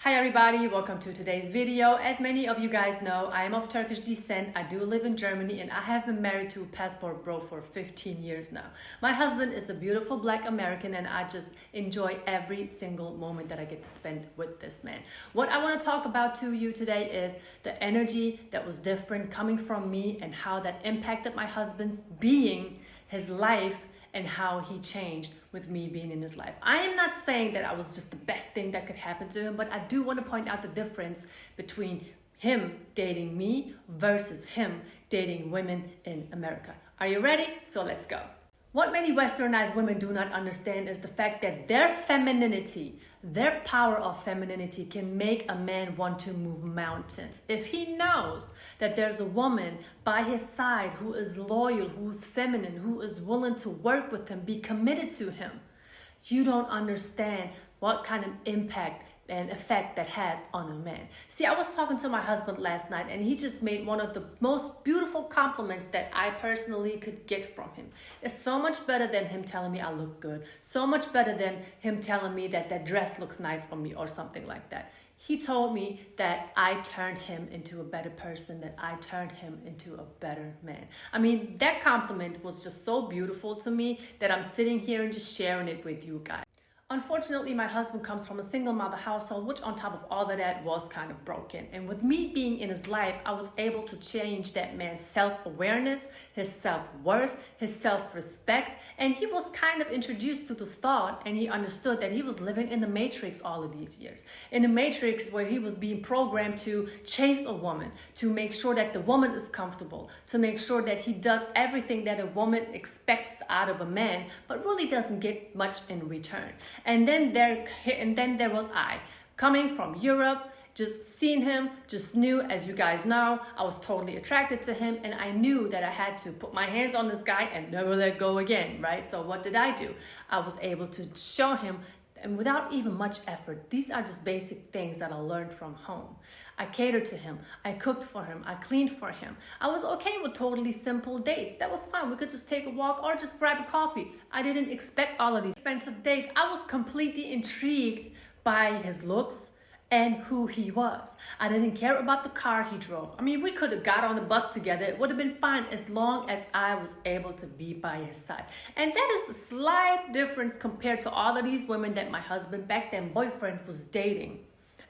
Hi everybody, welcome to today's video. As many of you guys know, I am of Turkish descent. I do live in Germany and I have been married to a passport bro for 15 years now. My husband is a beautiful black American and I just enjoy every single moment that I get to spend with this man. What I want to talk about to you today is the energy that was different coming from me and how that impacted my husband's being, his life, and how he changed with me being in his life. I am not saying that I was just the best thing that could happen to him, but I do want to point out the difference between him dating me versus him dating women in America. Are you ready? So let's go. What many westernized women do not understand is the fact that their femininity, their power of femininity can make a man want to move mountains. If he knows that there's a woman by his side who is loyal, who's feminine, who is willing to work with him, be committed to him, you don't understand what kind of impact and effect that has on a man. See, I was talking to my husband last night and he just made one of the most beautiful compliments that I personally could get from him. It's so much better than him telling me I look good, so much better than him telling me that that dress looks nice for me or something like that. He told me that I turned him into a better person, that I turned him into a better man. I mean, that compliment was just so beautiful to me that I'm sitting here and just sharing it with you guys. Unfortunately, my husband comes from a single mother household, which on top of all of that was kind of broken. And with me being in his life, I was able to change that man's self-awareness, his self-worth, his self-respect. And he was kind of introduced to the thought and he understood that he was living in the matrix all of these years. In the matrix where he was being programmed to chase a woman, to make sure that the woman is comfortable, to make sure that he does everything that a woman expects out of a man, but really doesn't get much in return. And then there was I, coming from Europe, just seeing him, just knew, as you guys know, I was totally attracted to him and I knew that I had to put my hands on this guy and never let go again, right? So what did I do? I was able to show him, and without even much effort, these are just basic things that I learned from home. I catered to him, I cooked for him, I cleaned for him. I was okay with totally simple dates. That was fine. We could just take a walk or just grab a coffee. I didn't expect all of these expensive dates. I was completely intrigued by his looks and who he was. I didn't care about the car he drove. I mean, we could have got on the bus together. It would have been fine as long as I was able to be by his side. And that is the slight difference compared to all of these women that my husband, back then boyfriend, was dating.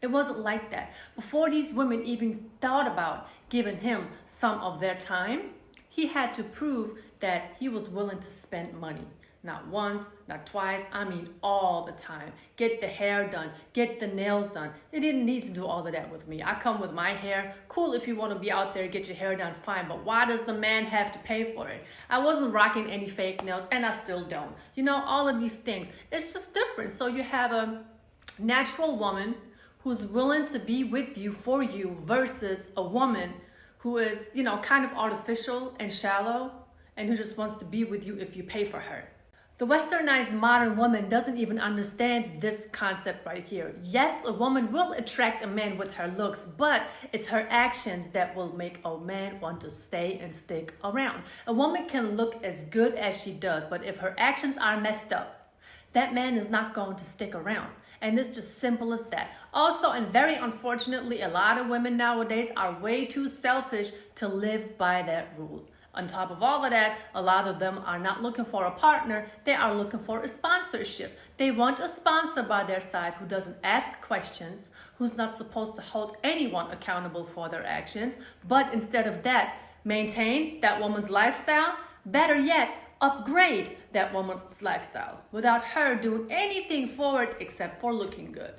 It wasn't like that. Before these women even thought about giving him some of their time, he had to prove that he was willing to spend money. Not once, not twice, I mean all the time. Get the hair done, get the nails done. They didn't need to do all of that with me. I come with my hair. Cool if you want to be out there, get your hair done, fine. But why does the man have to pay for it? I wasn't rocking any fake nails and I still don't. You know, all of these things. It's just different. So you have a natural woman who's willing to be with you for you versus a woman who is, you know, kind of artificial and shallow and who just wants to be with you if you pay for her. The westernized modern woman doesn't even understand this concept right here. Yes, a woman will attract a man with her looks, but it's her actions that will make a man want to stay and stick around. A woman can look as good as she does, but if her actions are messed up, that man is not going to stick around. And it's just simple as that. Also, and very unfortunately, a lot of women nowadays are way too selfish to live by that rule. On top of all of that, a lot of them are not looking for a partner, they are looking for a sponsorship. They want a sponsor by their side who doesn't ask questions, who's not supposed to hold anyone accountable for their actions, but instead of that, maintain that woman's lifestyle, better yet, upgrade that woman's lifestyle without her doing anything for it except for looking good.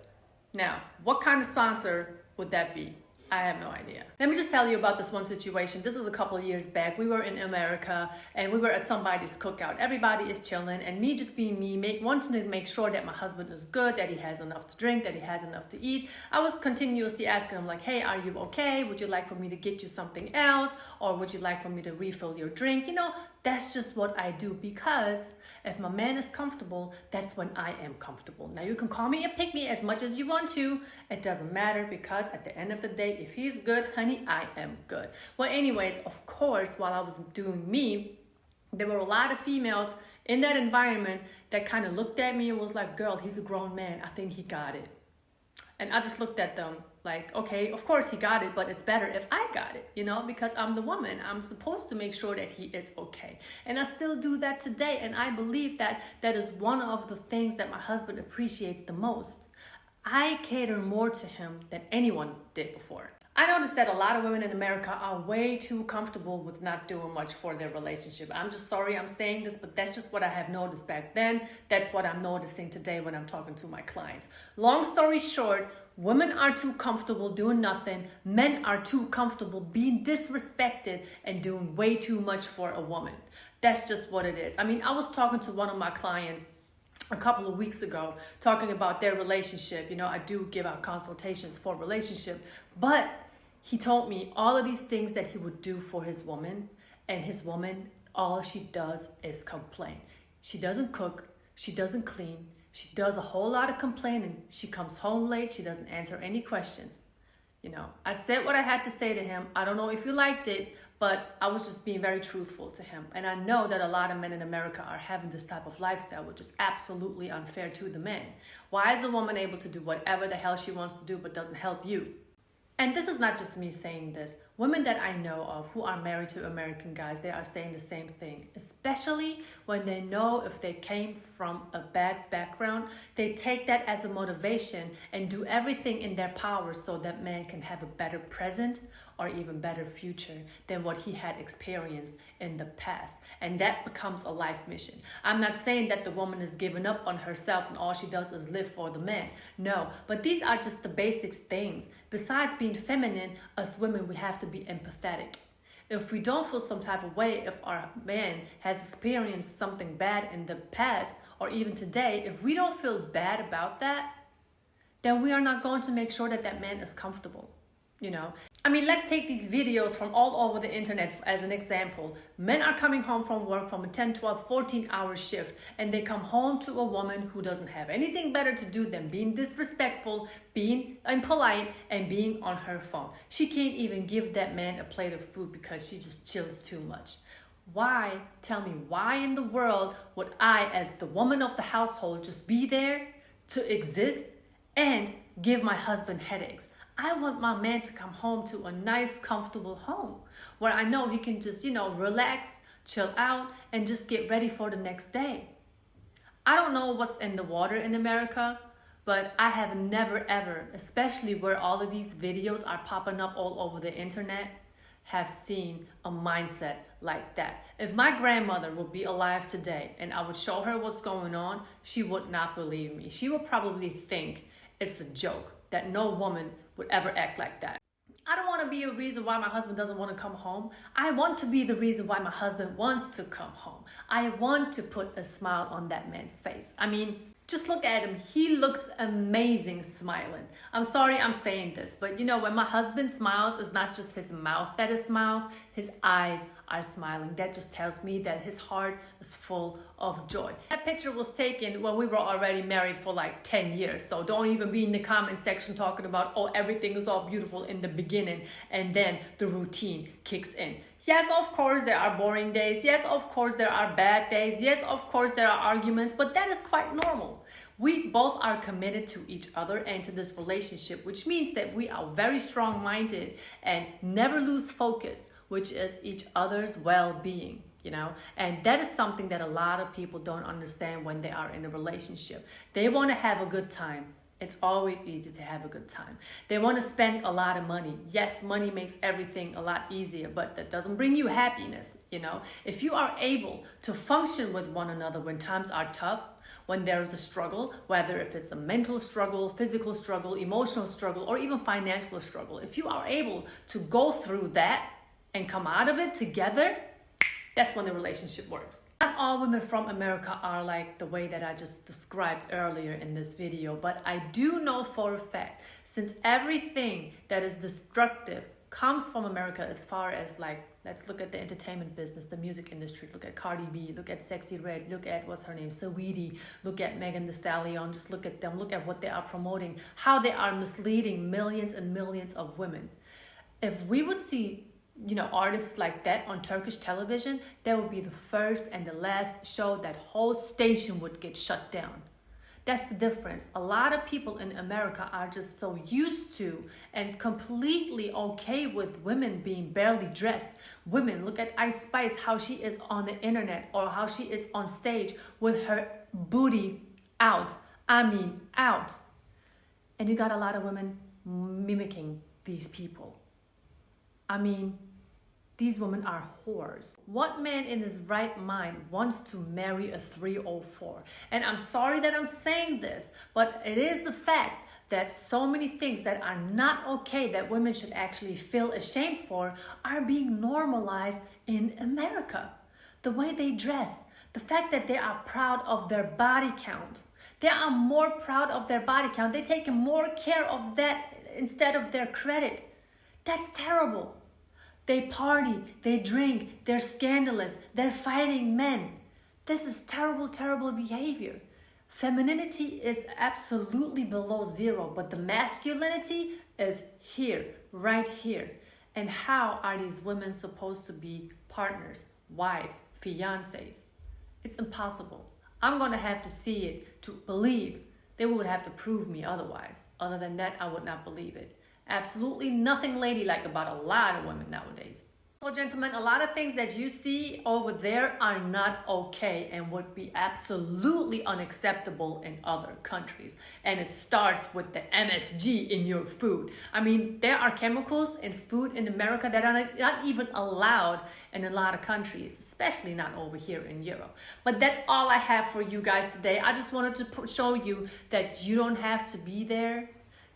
Now, what kind of sponsor would that be? I have no idea. Let me just tell you about this one situation. This is a couple of years back. We were in America and we were at somebody's cookout. Everybody is chilling and me just being me, wanting to make sure that my husband is good, that he has enough to drink, that he has enough to eat. I was continuously asking him like, hey, are you okay? Would you like for me to get you something else? Or would you like for me to refill your drink? You know, that's just what I do because if my man is comfortable, that's when I am comfortable. Now you can call me a pick-me as much as you want to. It doesn't matter because at the end of the day, if he's good, honey, I am good. Well, anyways, of course, while I was doing me, there were a lot of females in that environment that kind of looked at me and was like, girl, he's a grown man. I think he got it. And I just looked at them like, okay, of course he got it, but it's better if I got it, because I'm the woman. I'm supposed to make sure that he is okay. And I still do that today. And I believe that that is one of the things that my husband appreciates the most. I cater more to him than anyone did before. I noticed that a lot of women in America are way too comfortable with not doing much for their relationship. I'm just sorry I'm saying this, but that's just what I have noticed back then. That's what I'm noticing today when I'm talking to my clients. Long story short, women are too comfortable doing nothing. Men are too comfortable being disrespected and doing way too much for a woman. That's just what it is. I mean, I was talking to one of my clients a couple of weeks ago talking about their relationship. I do give out consultations for relationship, but he told me all of these things that he would do for his woman, and his woman, all she does is complain. She doesn't cook, she doesn't clean, she does a whole lot of complaining. She comes home late, she doesn't answer any questions. I said what I had to say to him. I don't know if you liked it, but I was just being very truthful to him. And I know that a lot of men in America are having this type of lifestyle, which is absolutely unfair to the men. Why is a woman able to do whatever the hell she wants to do but doesn't help you? And this is not just me saying this. Women that I know of who are married to American guys, they are saying the same thing, especially when they know if they came from a bad background, they take that as a motivation and do everything in their power so that man can have a better present or even better future than what he had experienced in the past. And that becomes a life mission. I'm not saying that the woman is giving up on herself and all she does is live for the man. No, but these are just the basic things. Besides being feminine, us women, we have to be empathetic. If we don't feel some type of way, if our man has experienced something bad in the past or even today, if we don't feel bad about that, then we are not going to make sure that that man is comfortable. I mean, let's take these videos from all over the internet as an example. Men are coming home from work from a 10, 12, 14-hour shift, and they come home to a woman who doesn't have anything better to do than being disrespectful, being impolite, and being on her phone. She can't even give that man a plate of food because she just chills too much. Why, tell me, why in the world would I, as the woman of the household, just be there to exist and give my husband headaches? I want my man to come home to a nice, comfortable home where I know he can just, relax, chill out, and just get ready for the next day. I don't know what's in the water in America, but I have never ever, especially where all of these videos are popping up all over the internet, have seen a mindset like that. If my grandmother would be alive today and I would show her what's going on, she would not believe me. She would probably think it's a joke, that no woman would ever act like that. I don't want to be a reason why my husband doesn't want to come home. I want to be the reason why my husband wants to come home. I want to put a smile on that man's face. I mean, just look at him. He looks amazing smiling. I'm sorry I'm saying this, but when my husband smiles, it's not just his mouth that is smiles, his eyes are smiling. That just tells me that his heart is full of joy. That picture was taken when we were already married for like 10 years. So don't even be in the comment section talking about, oh, everything is all beautiful in the beginning and then the routine kicks in. Yes, of course, there are boring days. Yes, of course, there are bad days. Yes, of course, there are arguments, but that is quite normal. We both are committed to each other and to this relationship, which means that we are very strong-minded and never lose focus, which is each other's well-being, And that is something that a lot of people don't understand when they are in a relationship. They want to have a good time. It's always easy to have a good time. They want to spend a lot of money. Yes, money makes everything a lot easier, but that doesn't bring you happiness, If you are able to function with one another when times are tough, when there is a struggle, whether if it's a mental struggle, physical struggle, emotional struggle, or even financial struggle, if you are able to go through that and come out of it together, that's when the relationship works. Not all women from America are like the way that I just described earlier in this video, but I do know for a fact, since everything that is destructive comes from America, as far as let's look at the entertainment business, the music industry, look at Cardi B, look at Sexy Red, look at, what's her name, Saweetie, look at Megan Thee Stallion, just look at them, look at what they are promoting, how they are misleading millions and millions of women. If we would see artists like that on Turkish television, that would be the first and the last show. That whole station would get shut down. That's the difference. A lot of people in America are just so used to and completely okay with women being barely dressed. Women, look at Ice Spice, how she is on the internet or how she is on stage with her booty out. I mean, out. And you got a lot of women mimicking these people. I mean, these women are whores. What man in his right mind wants to marry a 304? And I'm sorry that I'm saying this, but it is the fact that so many things that are not okay that women should actually feel ashamed for are being normalized in America. The way they dress, the fact that they are proud of their body count. They are more proud of their body count. They take more care of that instead of their credit. That's terrible. They party, they drink, they're scandalous, they're fighting men. This is terrible, terrible behavior. Femininity is absolutely below zero, but the masculinity is here, right here. And how are these women supposed to be partners, wives, fiancés? It's impossible. I'm gonna have to see it to believe. They would have to prove me otherwise. Other than that, I would not believe it. Absolutely nothing ladylike about a lot of women nowadays. Well, gentlemen, a lot of things that you see over there are not okay and would be absolutely unacceptable in other countries. And it starts with the MSG in your food. I mean, there are chemicals in food in America that are not even allowed in a lot of countries, especially not over here in Europe. But that's all I have for you guys today. I just wanted to show you that you don't have to be there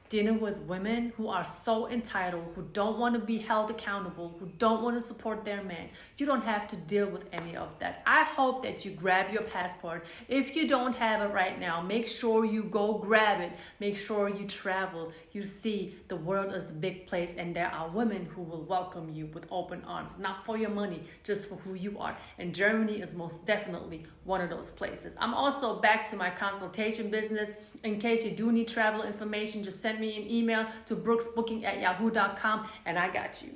dealing with women who are so entitled, who don't want to be held accountable, who don't want to support their man. You don't have to deal with any of that. I hope that you grab your passport. If you don't have it right now, make sure you go grab it. Make sure you travel. You see, the world is a big place and there are women who will welcome you with open arms, not for your money, just for who you are. And Germany is most definitely one of those places. I'm also back to my consultation business. In case you do need travel information, just send me an email to brooksbooking@yahoo.com and I got you.